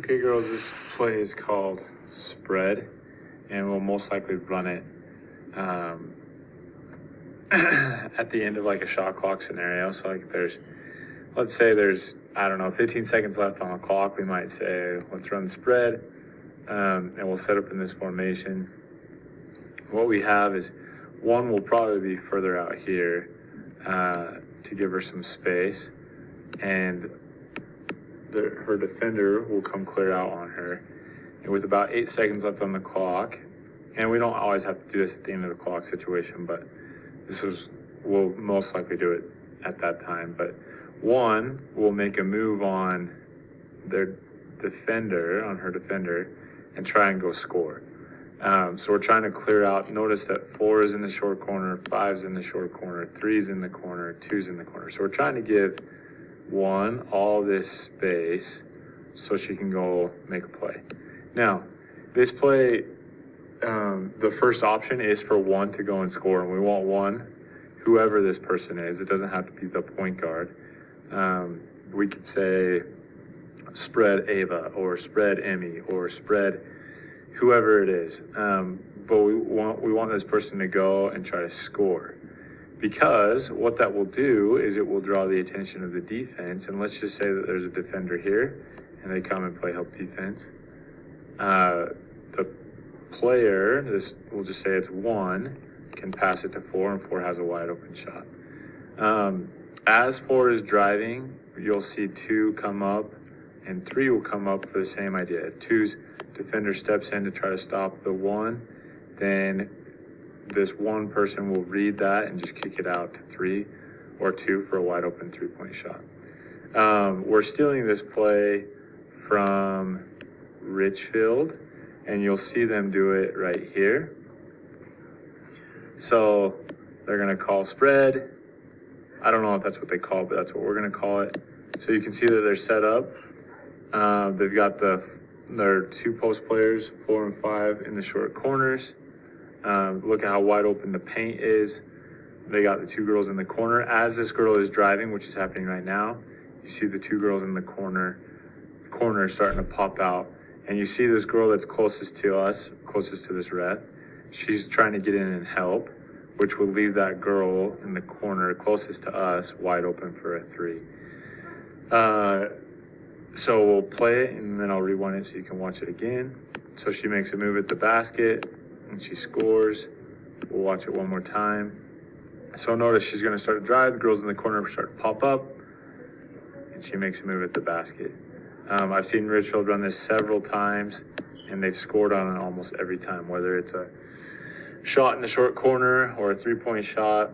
Okay, girls, this play is called spread, and we'll most likely run it at the end of like a shot clock scenario. So like let's say there's, I don't know, 15 seconds left on the clock. We might say, let's run spread, and we'll set up in this formation. What we have is one will probably be further out here to give her some space, and her defender will come clear out on her. And with about 8 seconds left on the clock, and we don't always have to do this at the end of the clock situation, but we'll most likely do it at that time. But one will make a move on their defender, on her defender, and try and go score. So we're trying to clear out. Notice that 4 is in the short corner, 5 is in the short corner, 3 is in the corner, 2 is in the corner. So we're trying to give 1 all this space so she can go make a play. Now, this play, the first option is for 1 to go and score, and we want 1, whoever this person is. It doesn't have to be the point guard. We could say spread Ava, or spread Emmy, or spread whoever it is. But we want this person to go and try to score. Because what that will do is it will draw the attention of the defense. And let's just say that there's a defender here and they come and play help defense. The player, we'll just say it's 1, can pass it to 4, and 4 has a wide open shot. As 4 is driving, you'll see 2 come up and 3 will come up for the same idea. If 2's defender steps in to try to stop the 1, then this 1 person will read that and just kick it out to 3 or 2 for a wide open 3-point shot. We're stealing this play from Richfield, and you'll see them do it right here. So they're going to call spread. I don't know if that's what they call it, but that's what we're going to call it. So you can see that they're set up. They've got their 2 post players, 4 and 5, in the short corners. Look at how wide open the paint is. They got the 2 girls in the corner. As this girl is driving, which is happening right now, you see the 2 girls in the corner starting to pop out. And you see this girl that's closest to us, closest to this ref. She's trying to get in and help, which will leave that girl in the corner closest to us wide open for a 3. So we'll play it, and then I'll rewind it so you can watch it again. So she makes a move at the basket, and she scores. We'll watch it one more time. So notice she's going to start to drive. The girls in the corner start to pop up, and she makes a move at the basket. I've seen Richfield run this several times, and they've scored on it almost every time, whether it's a shot in the short corner or a 3-point shot.